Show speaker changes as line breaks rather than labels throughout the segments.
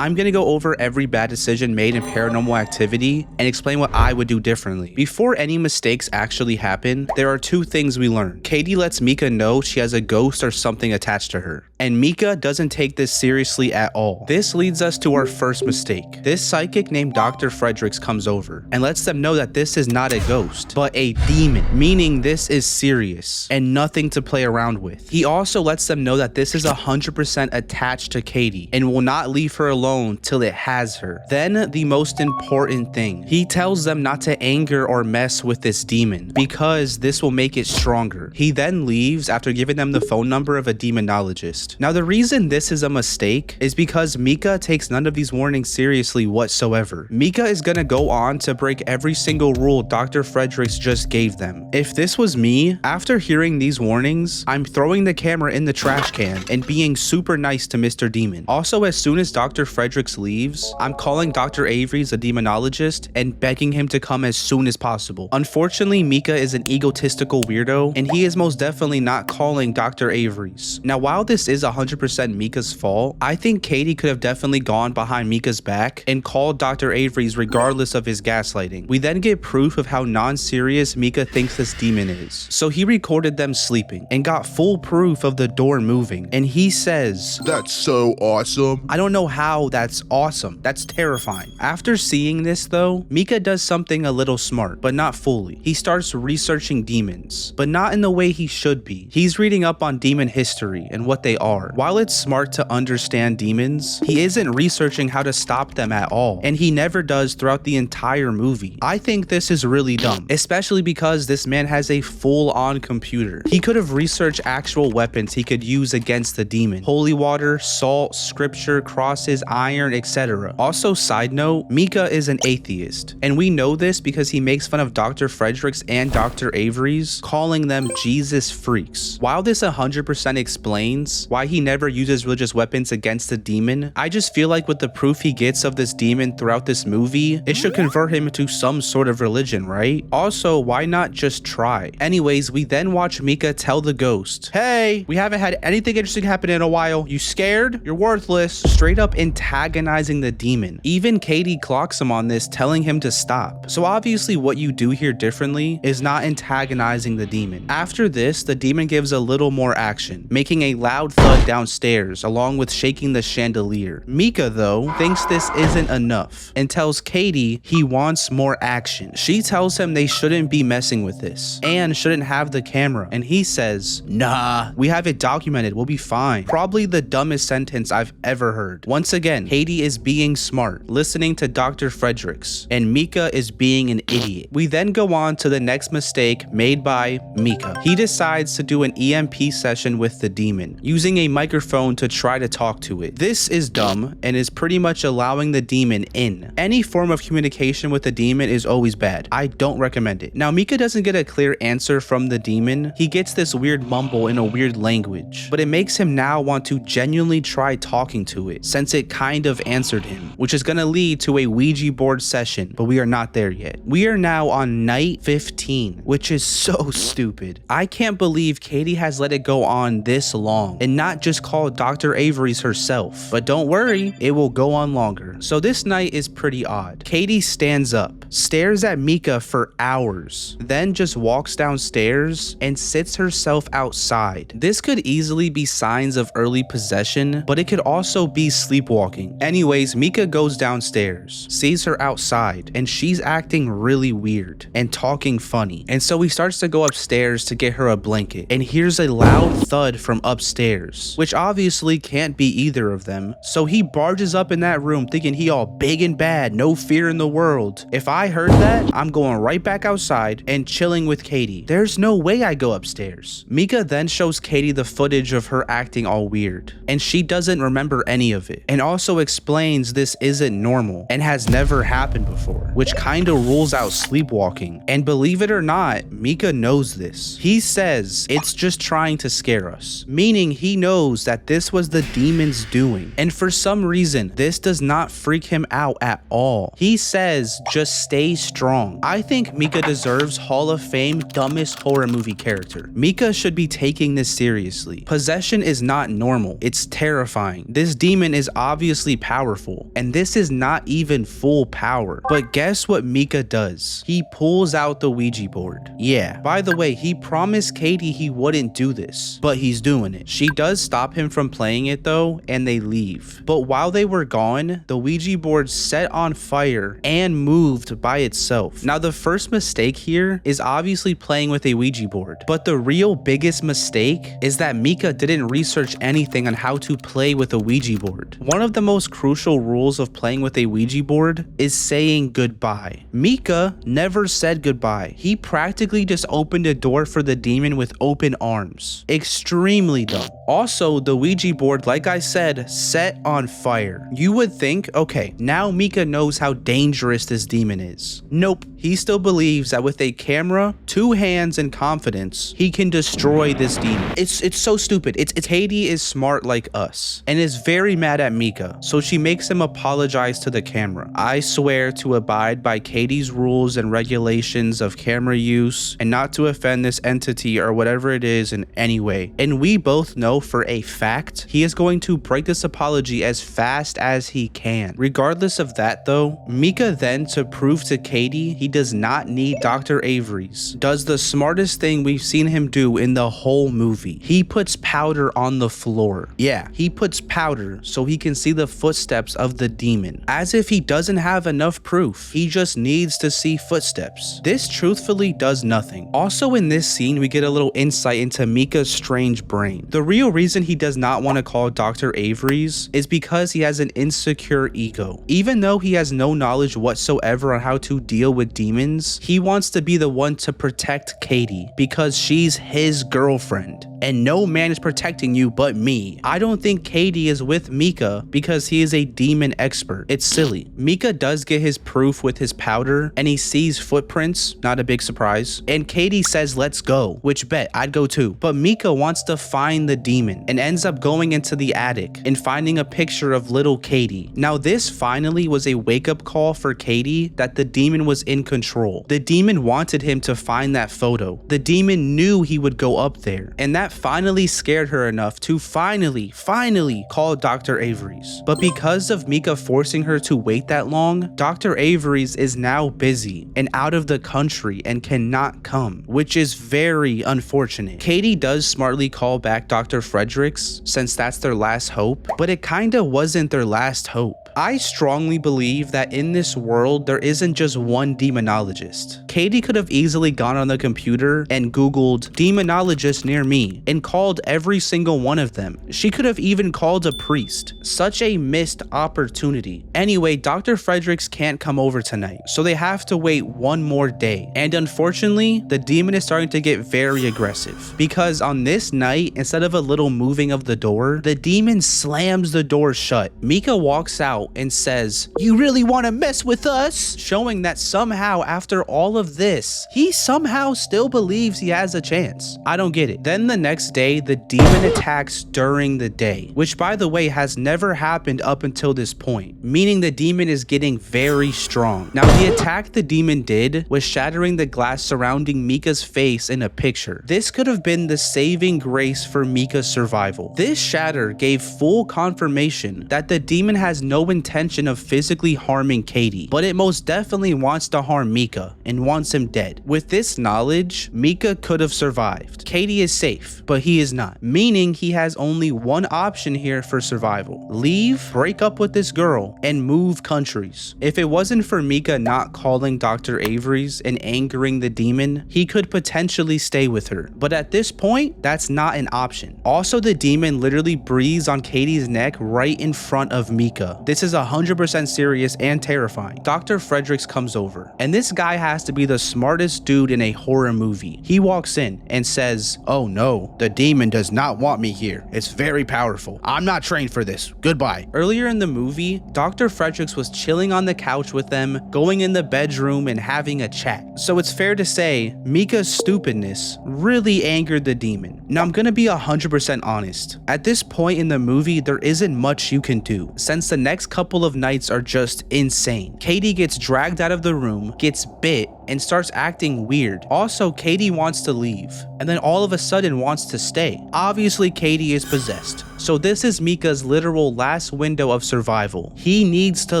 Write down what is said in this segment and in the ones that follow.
I'm gonna go over every bad decision made in Paranormal Activity and explain what I would do differently. Before any mistakes actually happen, there are two things we learn. Katie lets Mika know she has a ghost or something attached to her, and Mika doesn't take this seriously at all. This leads us to our first mistake. This psychic named Dr. Fredericks comes over and lets them know that this is not a ghost, but a demon, meaning this is serious and nothing to play around with. He also lets them know that this is 100% attached to Katie and will not leave her alone till it has her. Then the most important thing, he tells them not to anger or mess with this demon because this will make it stronger. He then leaves after giving them the phone number of a demonologist. Now the reason this is a mistake is because Mika takes none of these warnings seriously whatsoever. Mika is gonna go on to break every single rule Dr. Fredericks just gave them. If this was me, after hearing these warnings, I'm throwing the camera in the trash can and being super nice to Mr. Demon. Also, as soon as Dr. Fredericks leaves, I'm calling Dr. Avery's a demonologist and begging him to come as soon as possible. Unfortunately, Mika is an egotistical weirdo and he is most definitely not calling Dr. Avery's. Now, while this is 100% Mika's fault, I think Katie could have definitely gone behind Mika's back and called Dr. Avery's regardless of his gaslighting. We then get proof of how non-serious Mika thinks this demon is. So he recorded them sleeping and got full proof of the door moving, and he says,
"That's so awesome."
I don't know how that's awesome. That's terrifying. After seeing this though, Mika does something a little smart, but not fully. He starts researching demons, but not in the way he should be. He's reading up on demon history and what they are. While it's smart to understand demons, he isn't researching how to stop them at all, and he never does throughout the entire movie. I think this is really dumb, especially because this man has a full-on computer. He could have researched actual weapons he could use against the demon. Holy water, salt, scripture, crosses, iron, etc. Also, side note, Mika is an atheist, and we know this because he makes fun of Dr. Fredericks and Dr. Avery's, calling them Jesus freaks. While this 100% explains why he never uses religious weapons against the demon, I just feel like with the proof he gets of this demon throughout this movie, it should convert him into some sort of religion, right? Also, why not just try? Anyways, we then watch Mika tell the ghost, "Hey, we haven't had anything interesting happen in a while. You scared? You're worthless." Straight up antagonizing the demon. Even Katie clocks him on this, telling him to stop. So obviously what you do here differently is not antagonizing the demon. After this, the demon gives a little more action, making a loud thud downstairs along with shaking the chandelier. Mika though thinks this isn't enough and tells Katie he wants more action. She tells him they shouldn't be messing with this and shouldn't have the camera, and he says, "Nah, we have it documented, we'll be fine." Probably the dumbest sentence I've ever heard. Once again, Katie is being smart, listening to Dr. Fredericks, and Mika is being an idiot. We then go on to the next mistake made by Mika. He decides to do an EMP session with the demon, using a microphone to try to talk to it. This is dumb and is pretty much allowing the demon in. Any form of communication with the demon is always bad. I don't recommend it. Now, Mika doesn't get a clear answer from the demon. He gets this weird mumble in a weird language, but it makes him now want to genuinely try talking to it, since it kind of answered him, which is gonna lead to a Ouija board session, but we are not there yet. We are now on night 15, which is so stupid. I can't believe Katie has let it go on this long and not just call Dr. Avery's herself, but don't worry, it will go on longer. So this night is pretty odd. Katie stands up, stares at Mika for hours, then just walks downstairs and sits herself outside. This could easily be signs of early possession, but it could also be sleepwalking. Anyways, Mika goes downstairs, sees her outside, and she's acting really weird and talking funny. And so he starts to go upstairs to get her a blanket and hears a loud thud from upstairs, which obviously can't be either of them. So he barges up in that room thinking he all big and bad, no fear in the world. If I heard that, I'm going right back outside and chilling with Katie. There's no way I go upstairs. Mika then shows Katie the footage of her acting all weird, and she doesn't remember any of it, and also explains this isn't normal and has never happened before, which kinda rules out sleepwalking. And believe it or not, Mika knows this. He says it's just trying to scare us, meaning he knows that this was the demon's doing, and for some reason this does not freak him out at all. He says, just stay strong. I think Mika deserves Hall of Fame dumbest horror movie character. Mika should be taking this seriously. Possession is not normal. It's terrifying. This demon is obviously powerful, and this is not even full power. But guess what Mika does? He pulls out the Ouija board. Yeah, by the way, he promised Katie he wouldn't do this, but he's doing it. She does stop him from playing it though, and they leave. But while they were gone, the Ouija board set on fire and moved by itself. Now, the first mistake here is obviously playing with a Ouija board, but the real biggest mistake is that Mika didn't research anything on how to play with a Ouija board. One of the most crucial rules of playing with a Ouija board is saying goodbye. Mika never said goodbye. He practically just opened a door for the demon with open arms. Extremely dumb. Also, the Ouija board, like I said, set on fire. You would think, okay, now Mika knows how dangerous this demon is. Nope. He still believes that with a camera, 2 hands, and confidence, he can destroy this demon. It's so stupid. Katie is smart like us and is very mad at Mika, so she makes him apologize to the camera. I swear to abide by Katie's rules and regulations of camera use and not to offend this entity or whatever it is in any way. And we both know for a fact he is going to break this apology as fast as he can. Regardless of that though, Mika then, to prove to Katie he does not need Dr. Avery's, does the smartest thing we've seen him do in the whole movie. He puts powder on the floor. Yeah, he puts powder so he can see the footsteps of the demon. As if he doesn't have enough proof. He just needs to see footsteps. This truthfully does nothing. Also in this scene, we get a little insight into Mika's strange brain. The real reason he does not want to call Dr. Avery's is because he has an insecure ego. Even though he has no knowledge whatsoever on how to deal with demons, he wants to be the one to protect Katie because she's his girlfriend. And no man is protecting you but me. I don't think Katie is with Mika because he is a demon expert. It's silly. Mika does get his proof with his powder and he sees footprints, not a big surprise. And Katie says, let's go, which bet, I'd go too. But Mika wants to find the demon and ends up going into the attic and finding a picture of little Katie. Now this finally was a wake-up call for Katie that the demon was in control. The demon wanted him to find that photo. The demon knew he would go up there, and that finally scared her enough to finally call Dr. Avery's. But because of Mika forcing her to wait that long, Dr. Avery's is now busy and out of the country and cannot come, which is very unfortunate. Katie does smartly call back Dr. Fredericks since that's their last hope, but it kinda wasn't their last hope. I strongly believe that in this world, there isn't just one demonologist. Katie could have easily gone on the computer and Googled demonologist near me and called every single one of them. She could have even called a priest. Such a missed opportunity. Anyway, Dr. Fredericks can't come over tonight, so they have to wait one more day. And unfortunately, the demon is starting to get very aggressive because on this night, instead of a little moving of the door, the demon slams the door shut. Mika walks out and says, "You really want to mess with us?" Showing that somehow after all of this, he somehow still believes he has a chance. I don't get it. Then the next day, the demon attacks during the day, which by the way has never happened up until this point, meaning the demon is getting very strong. Now the attack the demon did was shattering the glass surrounding Mika's face in a picture. This could have been the saving grace for Mika's survival. This shatter gave full confirmation that the demon has no intention of physically harming Katie, but it most definitely wants to harm Mika and wants him dead. With this knowledge, Mika could have survived. Katie is safe, but he is not, meaning he has only one option here for survival. Leave, break up with this girl, and move countries. If it wasn't for Mika not calling Dr. Avery's and angering the demon, he could potentially stay with her. But at this point, that's not an option. Also, the demon literally breathes on Katie's neck right in front of Mika. This is 100% serious and terrifying. Dr. Fredericks comes over, and this guy has to be the smartest dude in a horror movie. He walks in and says, "Oh no, the demon does not want me here. It's very powerful. I'm not trained for this. Goodbye." Earlier in the movie, Dr. Fredericks was chilling on the couch with them, going in the bedroom and having a chat. So it's fair to say, Mika's stupidness really angered the demon. Now I'm gonna be 100% honest. At this point in the movie, there isn't much you can do, since the next couple of nights are just insane. Katie gets dragged out of the room, gets bit, and starts acting weird. Also, Katie wants to leave, and then all of a sudden wants to stay. Obviously, Katie is possessed. So this is Mika's literal last window of survival. He needs to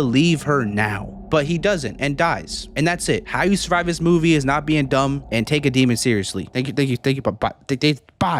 leave her now. But he doesn't and dies. And that's it. How you survive this movie is not being dumb and take a demon seriously. Thank you. Bye.